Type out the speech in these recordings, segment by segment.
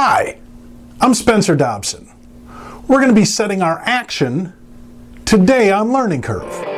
Hi, I'm Spencer Dobson. We're going to be setting our action today on Learning Curve.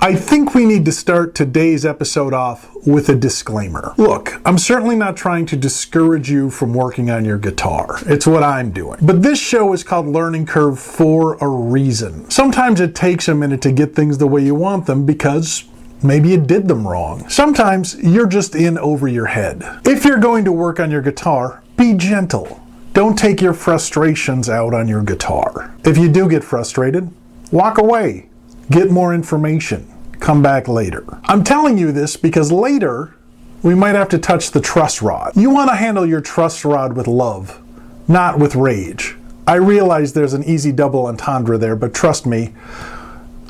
I think we need to start today's episode off with a disclaimer. Look, I'm certainly not trying to discourage you from working on your guitar. It's what I'm doing. But this show is called Learning Curve for a reason. Sometimes it takes a minute to get things the way you want them because maybe you did them wrong. Sometimes you're just in over your head. If you're going to work on your guitar, be gentle. Don't take your frustrations out on your guitar. If you do get frustrated, walk away. Get more information. Come back later. I'm telling you this because later we might have to touch the truss rod. You want to handle your truss rod with love, not with rage. I realize there's an easy double entendre there, but trust me,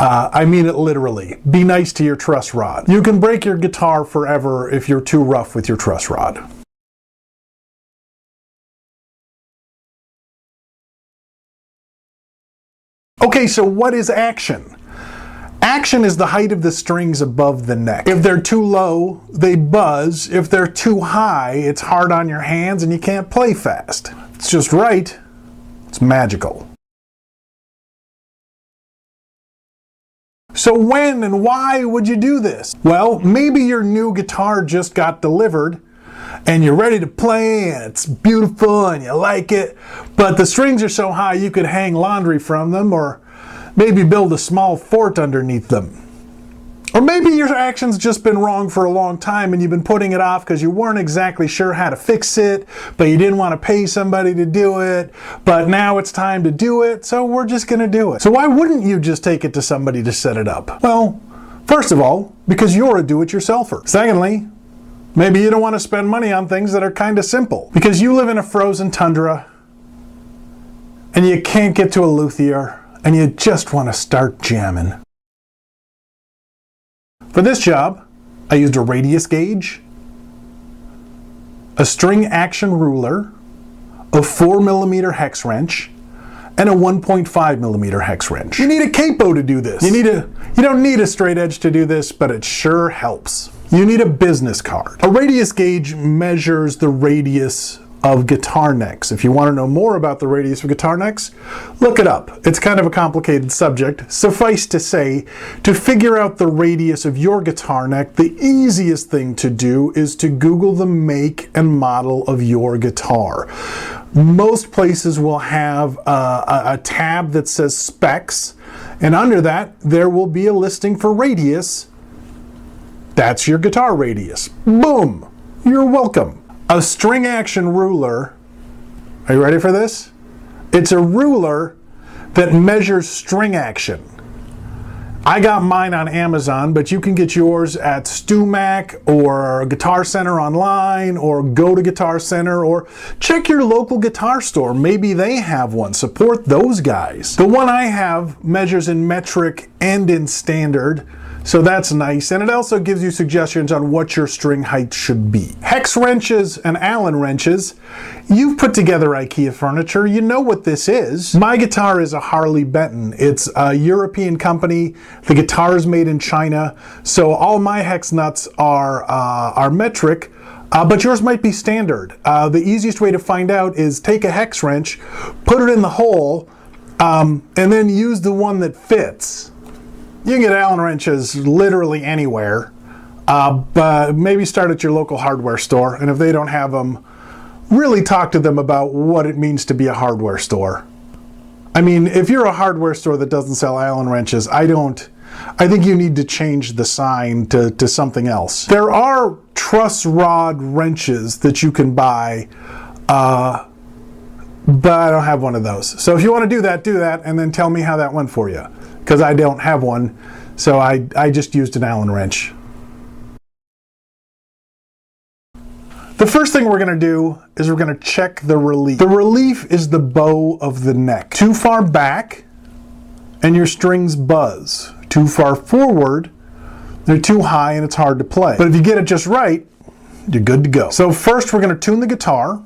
I mean it literally. Be nice to your truss rod. You can break your guitar forever if you're too rough with your truss rod. Okay, so what is action? Action is the height of the strings above the neck. If they're too low, they buzz. If they're too high, it's hard on your hands and you can't play fast. It's just right. It's magical. So when and why would you do this? Well, maybe your new guitar just got delivered and you're ready to play and it's beautiful and you like it, but the strings are so high you could hang laundry from them, or maybe build a small fort underneath them. Or maybe your action's just been wrong for a long time and you've been putting it off because you weren't exactly sure how to fix it, but you didn't want to pay somebody to do it, but now it's time to do it, so we're just going to do it. So why wouldn't you just take it to somebody to set it up? Well, first of all, because you're a do-it-yourselfer. Secondly, maybe you don't want to spend money on things that are kind of simple, because you live in a frozen tundra and you can't get to a luthier and you just want to start jamming. For this job, I used a radius gauge, a string action ruler, a 4mm hex wrench, and a 1.5mm hex wrench. You need a capo to do this. You don't need a straight edge to do this, but it sure helps. You need a business card. A radius gauge measures the radius of guitar necks. If you want to know more about the radius of guitar necks, look it up. It's kind of a complicated subject. Suffice to say, to figure out the radius of your guitar neck, the easiest thing to do is to Google the make and model of your guitar. Most places will have a tab that says specs, and under that there will be a listing for radius. That's your guitar radius. Boom! You're welcome. A string action ruler, are you ready for this? It's a ruler that measures string action. I got mine on Amazon, but you can get yours at StewMac or Guitar Center online, or go to Guitar Center, or check your local guitar store. Maybe they have one. Support those guys. The one I have measures in metric and in standard, so that's nice, and it also gives you suggestions on what your string height should be. Hex wrenches and Allen wrenches. You've put together IKEA furniture. You know what this is. My guitar is a Harley Benton. It's a European company. The guitar is made in China, so all my hex nuts are metric, but yours might be standard. The easiest way to find out is take a hex wrench, put it in the hole, and then use the one that fits. You can get Allen wrenches literally anywhere, but maybe start at your local hardware store, and if they don't have them, really talk to them about what it means to be a hardware store. I mean, if you're a hardware store that doesn't sell Allen wrenches, I think you need to change the sign to something else. There are truss rod wrenches that you can buy, but I don't have one of those. So if you want to do that, and then tell me how that went for you. Because I don't have one, so I just used an Allen wrench. The first thing we're going to do is we're going to check the relief. The relief is the bow of the neck. Too far back and your strings buzz. too far forward, they're too high and it's hard to play. But if you get it just right, you're good to go. So first we're going to tune the guitar,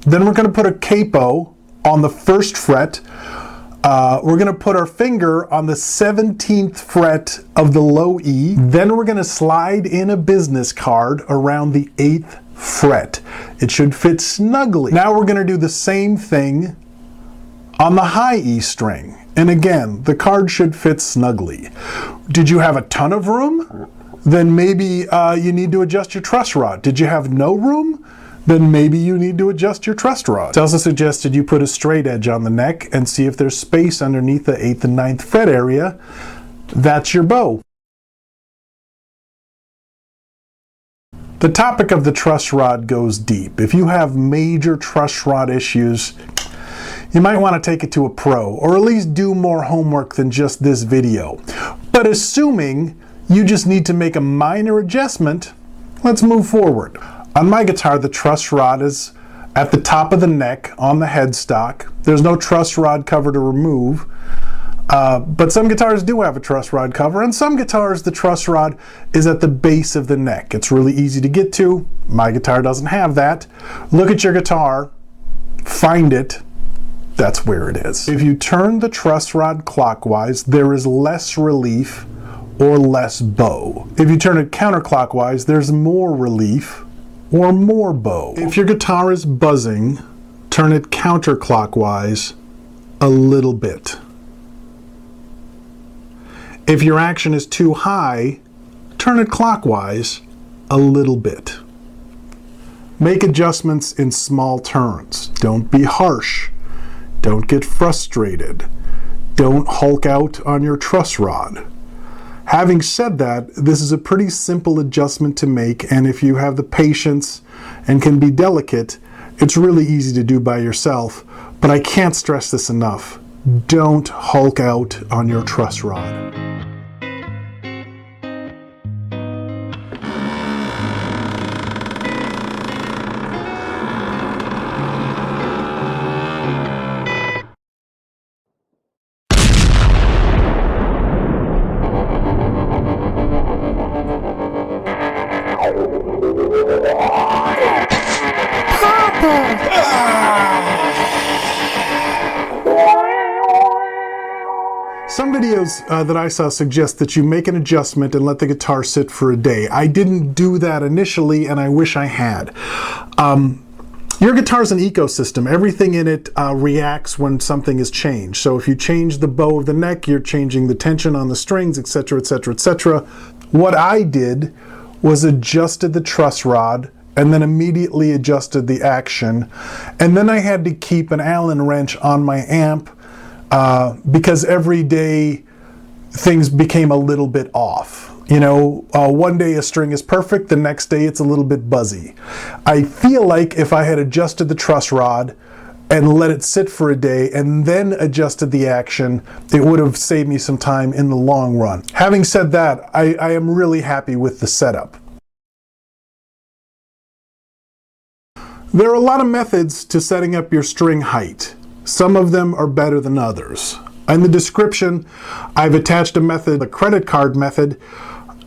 then we're going to put a capo on the first fret. We're going to put our finger on the 17th fret of the low E. Then we're going to slide in a business card around the 8th fret. It should fit snugly. Now we're going to do the same thing on the high E string. And again, the card should fit snugly. Did you have a ton of room? Then maybe you need to adjust your truss rod. Did you have no room? Then maybe you need to adjust your truss rod. It's also suggested you put a straight edge on the neck and see if there's space underneath the 8th and 9th fret area. That's your bow. The topic of the truss rod goes deep. If you have major truss rod issues, you might want to take it to a pro, or at least do more homework than just this video. But assuming you just need to make a minor adjustment, let's move forward. On my guitar, the truss rod is at the top of the neck on the headstock. There's no truss rod cover to remove, but some guitars do have a truss rod cover, and some guitars the truss rod is at the base of the neck. It's really easy to get to. My guitar doesn't have that. Look at your guitar, find it, that's where it is. If you turn the truss rod clockwise, there is less relief or less bow. If you turn it counterclockwise, there's more relief or more bow. If your guitar is buzzing, turn it counterclockwise a little bit. If your action is too high, turn it clockwise a little bit. Make adjustments in small turns. Don't be harsh. Don't get frustrated. Don't hulk out on your truss rod. Having said that, this is a pretty simple adjustment to make, and if you have the patience and can be delicate, it's really easy to do by yourself. But I can't stress this enough. Don't hulk out on your truss rod. Some videos that I saw suggest that you make an adjustment and let the guitar sit for a day. I didn't do that initially, and I wish I had. Your guitar's an ecosystem. Everything in it reacts when something is changed. So if you change the bow of the neck, you're changing the tension on the strings, etc., etc., etc. What I did was adjusted the truss rod and then immediately adjusted the action. And then I had to keep an Allen wrench on my amp because every day things became a little bit off. You know, one day a string is perfect, the next day it's a little bit buzzy. I feel like if I had adjusted the truss rod and let it sit for a day and then adjusted the action, it would have saved me some time in the long run. Having said that, I am really happy with the setup. There are a lot of methods to setting up your string height. Some of them are better than others. In the description, I've attached a method, a credit card method,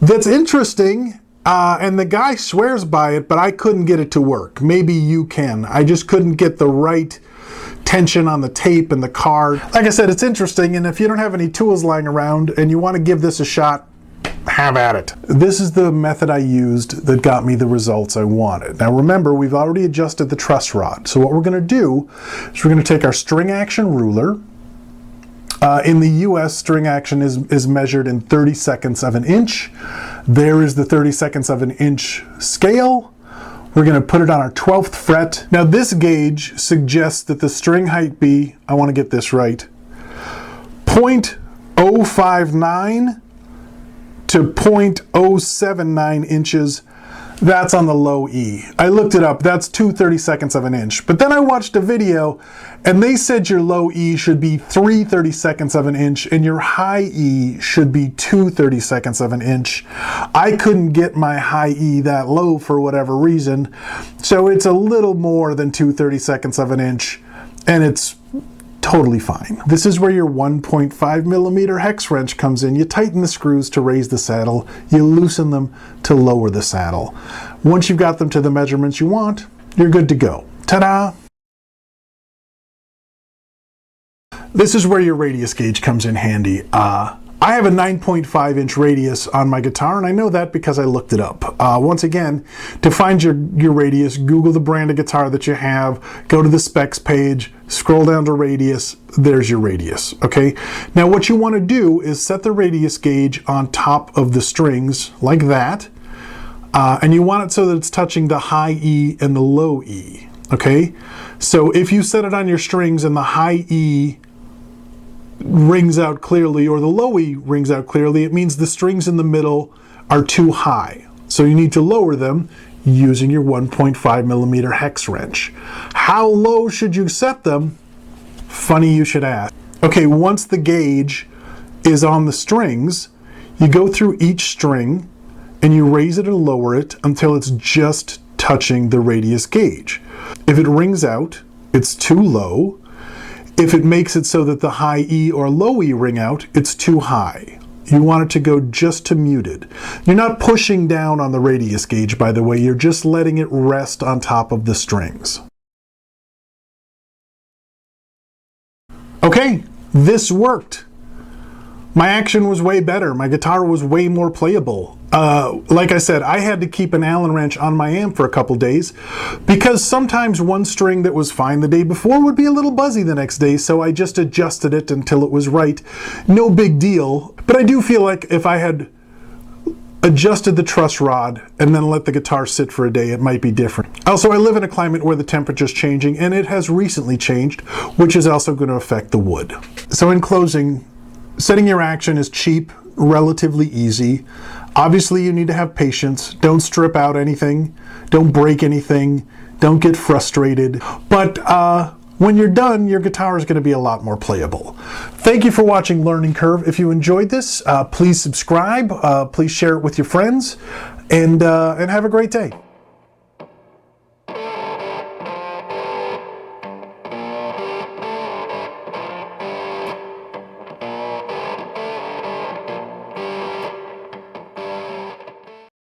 that's interesting, and the guy swears by it, but I couldn't get it to work. Maybe you can. I just couldn't get the right tension on the tape and the card. Like I said, it's interesting, and if you don't have any tools lying around and you want to give this a shot, have at it. This is the method I used that got me the results I wanted. Now remember, we've already adjusted the truss rod. So what we're going to do is we're going to take our string action ruler. In the US, string action is measured in 30/2 of an inch. There is the 30/2 of an inch scale. We're going to put it on our 12th fret. Now this gauge suggests that the string height be, I want to get this right, 0.059 to 0.079 inches. That's on the low E. I looked it up, that's 2/32 of an inch. But then I watched a video and they said your low E should be 3/32 of an inch and your high E should be 2/32 of an inch. I couldn't get my high E that low for whatever reason, so it's a little more than 2/32 of an inch, and it's totally fine. This is where your 1.5 millimeter hex wrench comes in. You tighten the screws to raise the saddle, you loosen them to lower the saddle. Once you've got them to the measurements you want, you're good to go. Ta-da! This is where your radius gauge comes in handy. I have a 9.5 inch radius on my guitar, and I know that because I looked it up. Once again, to find your radius, Google the brand of guitar that you have, go to the specs page, scroll down to radius, there's your radius, okay? Now what you want to do is set the radius gauge on top of the strings, like that, and you want it so that it's touching the high E and the low E, okay? So if you set it on your strings and the high E rings out clearly or the low E rings out clearly, it means the strings in the middle are too high. So you need to lower them using your 1.5 millimeter hex wrench. How low should you set them? Funny you should ask. Okay, once the gauge is on the strings, you go through each string and you raise it and lower it until it's just touching the radius gauge. If it rings out, it's too low. If it makes it so that the high E or low E ring out, it's too high. You want it to go just to muted. You're not pushing down on the radius gauge, by the way, you're just letting it rest on top of the strings. Okay, this worked. My action was way better. My guitar was way more playable. Like I said, I had to keep an Allen wrench on my amp for a couple days because sometimes one string that was fine the day before would be a little buzzy the next day, so I just adjusted it until it was right. No big deal, but I do feel like if I had adjusted the truss rod and then let the guitar sit for a day, it might be different. Also, I live in a climate where the temperature's changing, and it has recently changed, which is also going to affect the wood. So in closing, setting your action is cheap, relatively easy. Obviously, you need to have patience. Don't strip out anything. Don't break anything. Don't get frustrated. But when you're done, your guitar is going to be a lot more playable. Thank you for watching Learning Curve. If you enjoyed this, please subscribe. Please share it with your friends. And have a great day.